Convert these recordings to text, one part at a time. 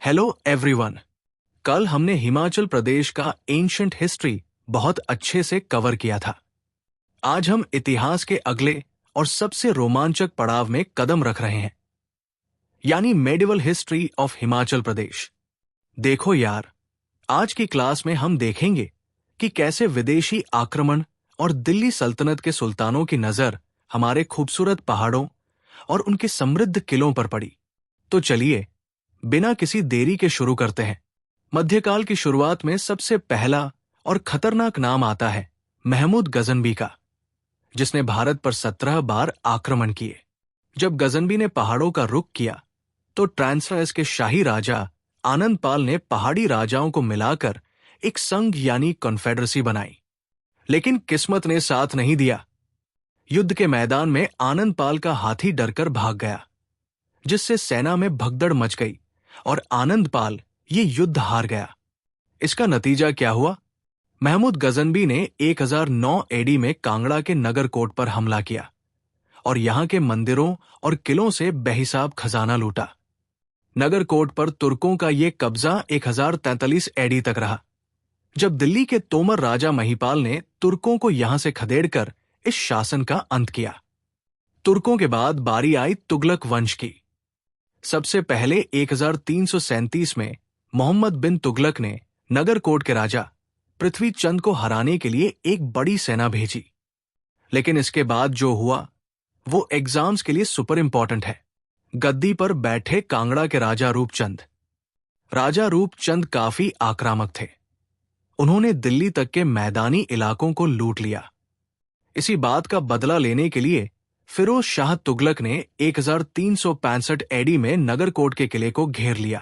Hello everyone. कल हमने हिमाचल प्रदेश का एंशंट हिस्ट्री बहुत अच्छे से कवर किया था। आज हम इतिहास के अगले और सबसे रोमांचक पड़ाव में कदम रख रहे हैं, यानी medieval history of Himachal Pradesh. देखो यार, आज की क्लास में हम देखेंगे कि कैसे विदेशी आक्रमण और दिल्ली सल्तनत के सुल्तानों की नजर हमारे खूबसूरत पहाड़ों और उनके समृद्ध किलों पर पड़ी। तो चलिए बिना किसी देरी के शुरू करते हैं। मध्यकाल की शुरुआत में सबसे पहला और खतरनाक नाम आता है महमूद गजनबी का, जिसने भारत पर 17 बार आक्रमण किए। जब गजनबी ने पहाड़ों का रुख किया तो ट्रांसवाल्स के शाही राजा आनंद पाल ने पहाड़ी राजाओं को मिलाकर एक संघ यानी कॉन्फेडरेसी बनाई। लेकिन किस्मत ने साथ नहीं दिया। युद्ध के मैदान में आनंद पाल का हाथी डरकर भाग गया, जिससे सेना में भगदड़ मच गई और आनंद पाल ये युद्ध हार गया। इसका नतीजा क्या हुआ? महमूद गजनबी ने 1009 एडी में कांगड़ा के नगरकोट पर हमला किया और यहां के मंदिरों और किलों से बेहिसाब खजाना लूटा। नगरकोट पर तुर्कों का यह कब्जा 1043 एडी तक रहा, जब दिल्ली के तोमर राजा महिपाल ने तुर्कों को यहां से खदेड़कर इस शासन का अंत किया। तुर्कों के बाद बारी आई तुगलक वंश की। सबसे पहले 1337 में मोहम्मद बिन तुगलक ने नगरकोट के राजा पृथ्वी चंद को हराने के लिए एक बड़ी सेना भेजी। लेकिन इसके बाद जो हुआ वो एग्जाम्स के लिए सुपर इंपॉर्टेंट है। गद्दी पर बैठे कांगड़ा के राजा रूपचंद। राजा रूपचंद काफी आक्रामक थे। उन्होंने दिल्ली तक के मैदानी इलाकों को लूट लिया। इसी बात का बदला लेने के लिए फिरोज शाह तुगलक ने 1365 एडी में नगरकोट के किले को घेर लिया।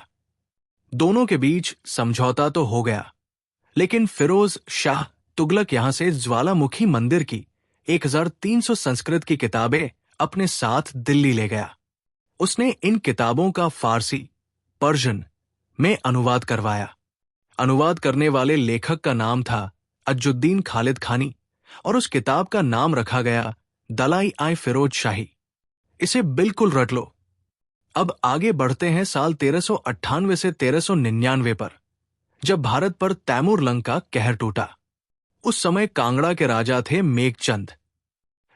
दोनों के बीच समझौता तो हो गया, लेकिन फिरोज शाह तुगलक यहां से ज्वालामुखी मंदिर की 1300 संस्कृत की किताबें अपने साथ दिल्ली ले गया। उसने इन किताबों का फारसी, पर्शियन में अनुवाद करवाया। अनुवाद करने वाले लेखक का नाम था अजुद्दीन खालिद खानी और उस किताब का नाम रखा गया दलाई आई फिरोज शाही। इसे बिल्कुल रट लो। अब आगे बढ़ते हैं साल 1398 से 1399 पर, जब भारत पर तैमूर लंग का कहर टूटा। उस समय कांगड़ा के राजा थे मेघचंद।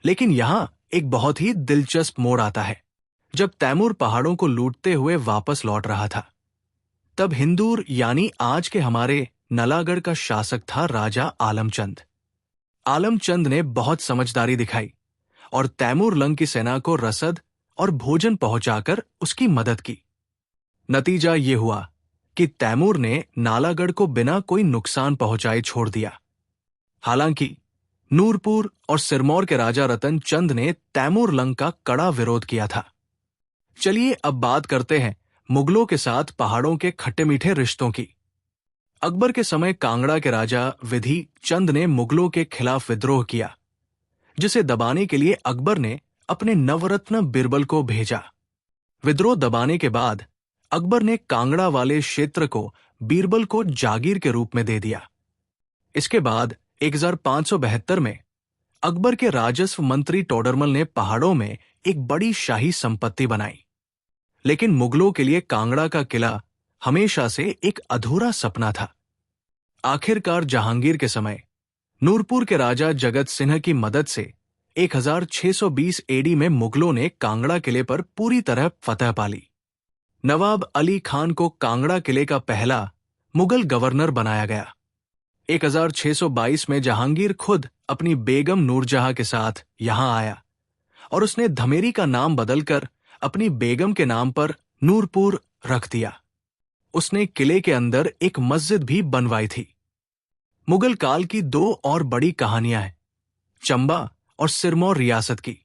लेकिन यहां एक बहुत ही दिलचस्प मोड़ आता है। जब तैमूर पहाड़ों को लूटते हुए वापस लौट रहा था, तब हिंदूर यानी आज के हमारे नलागढ़ का शासक था राजा आलमचंद। आलमचंद ने बहुत समझदारी दिखाई और तैमूर लंग की सेना को रसद और भोजन पहुंचाकर उसकी मदद की। नतीजा ये हुआ कि तैमूर ने नालागढ़ को बिना कोई नुकसान पहुंचाए छोड़ दिया। हालांकि नूरपुर और सिरमौर के राजा रतन चंद ने तैमूर लंग का कड़ा विरोध किया था। चलिए अब बात करते हैं मुगलों के साथ पहाड़ों के खट्टे मीठे रिश्तों की। अकबर के समय कांगड़ा के राजा विधि चंद ने मुगलों के खिलाफ विद्रोह किया, जिसे दबाने के लिए अकबर ने अपने नवरत्न बिरबल को भेजा। विद्रोह दबाने के बाद अकबर ने कांगड़ा वाले क्षेत्र को बीरबल को जागीर के रूप में दे दिया। इसके बाद 1572 में अकबर के राजस्व मंत्री टोडरमल ने पहाड़ों में एक बड़ी शाही संपत्ति बनाई। लेकिन मुगलों के लिए कांगड़ा का किला हमेशा से एक अधूरा सपना था। आखिरकार जहांगीर के समय नूरपुर के राजा जगत सिंह की मदद से 1620 एडी में मुगलों ने कांगड़ा किले पर पूरी तरह फतह पाली। नवाब अली खान को कांगड़ा किले का पहला मुगल गवर्नर बनाया गया। 1622 में जहांगीर खुद अपनी बेगम नूरजहां के साथ यहां आया और उसने धमेरी का नाम बदलकर अपनी बेगम के नाम पर नूरपुर रख दिया। उसने किले के अंदर एक मस्जिद भी बनवाई थी। मुगल काल की दो और बड़ी कहानियां हैं, चंबा और सिरमौर रियासत की।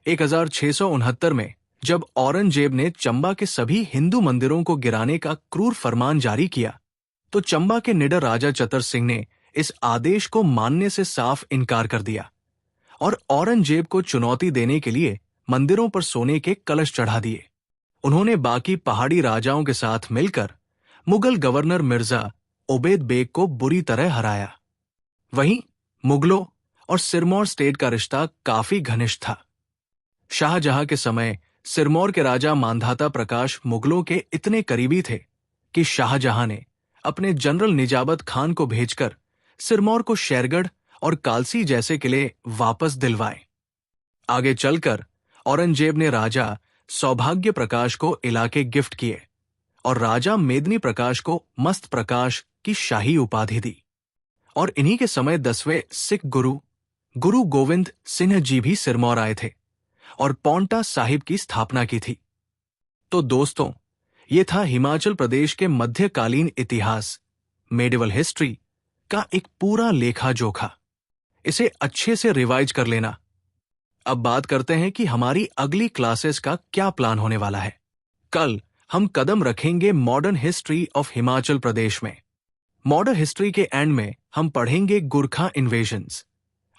1669 में जब औरंगजेब ने चंबा के सभी हिंदू मंदिरों को गिराने का क्रूर फरमान जारी किया, तो चंबा के निडर राजा चतर सिंह ने इस आदेश को मानने से साफ इनकार कर दिया और औरंगजेब को चुनौती देने के लिए मंदिरों पर सोने के कलश चढ़ा दिए। उन्होंने बाकी पहाड़ी राजाओं के साथ मिलकर मुगल गवर्नर मिर्जा उबैद बेग को बुरी तरह हराया। वहीं मुगलों और सिरमौर स्टेट का रिश्ता काफी घनिष्ठ था। शाहजहां के समय सिरमौर के राजा मांधाता प्रकाश मुगलों के इतने करीबी थे कि शाहजहां ने अपने जनरल निजाबत खान को भेजकर सिरमौर को शेरगढ़ और कालसी जैसे किले वापस दिलवाए। आगे चलकर औरंगजेब ने राजा सौभाग्य प्रकाश को इलाके गिफ्ट किए और राजा मेदिनी प्रकाश को मस्त प्रकाश की शाही उपाधि दी। और इन्हीं के समय 10वें सिख गुरु गोविंद सिंह जी भी सिरमौर आए थे और पौंटा साहिब की स्थापना की थी। तो दोस्तों, ये था हिमाचल प्रदेश के मध्यकालीन इतिहास, मेडिवल हिस्ट्री का एक पूरा लेखा जोखा। इसे अच्छे से रिवाइज कर लेना। अब बात करते हैं कि हमारी अगली क्लासेस का क्या प्लान होने वाला है। कल हम कदम रखेंगे modern history of Himachal Pradesh में। मॉडर्न हिस्ट्री के एंड में हम पढ़ेंगे गुरखा इन्वेजन्स,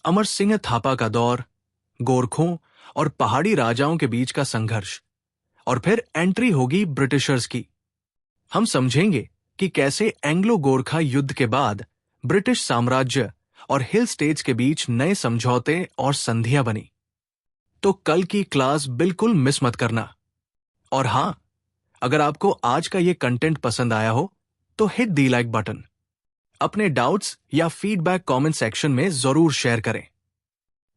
अमर सिंह थापा का दौर, गोरखों और पहाड़ी राजाओं के बीच का संघर्ष, और फिर एंट्री होगी ब्रिटिशर्स की। हम समझेंगे कि कैसे एंग्लो गोरखा युद्ध के बाद ब्रिटिश साम्राज्य और हिल स्टेट्स के बीच नए समझौते और संधियां बनी। तो कल की क्लास बिल्कुल मिस मत करना। और हां, अगर आपको आज का ये कंटेंट पसंद आया हो तो हिट दी लाइक बटन। अपने डाउट्स या फीडबैक कमेंट सेक्शन में जरूर शेयर करें।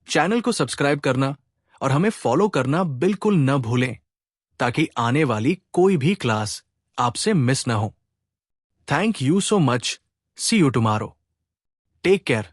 चैनल को सब्सक्राइब करना और हमें फॉलो करना बिल्कुल न भूलें, ताकि आने वाली कोई भी क्लास आपसे मिस न हो। Thank you so much. See you tomorrow. Take care.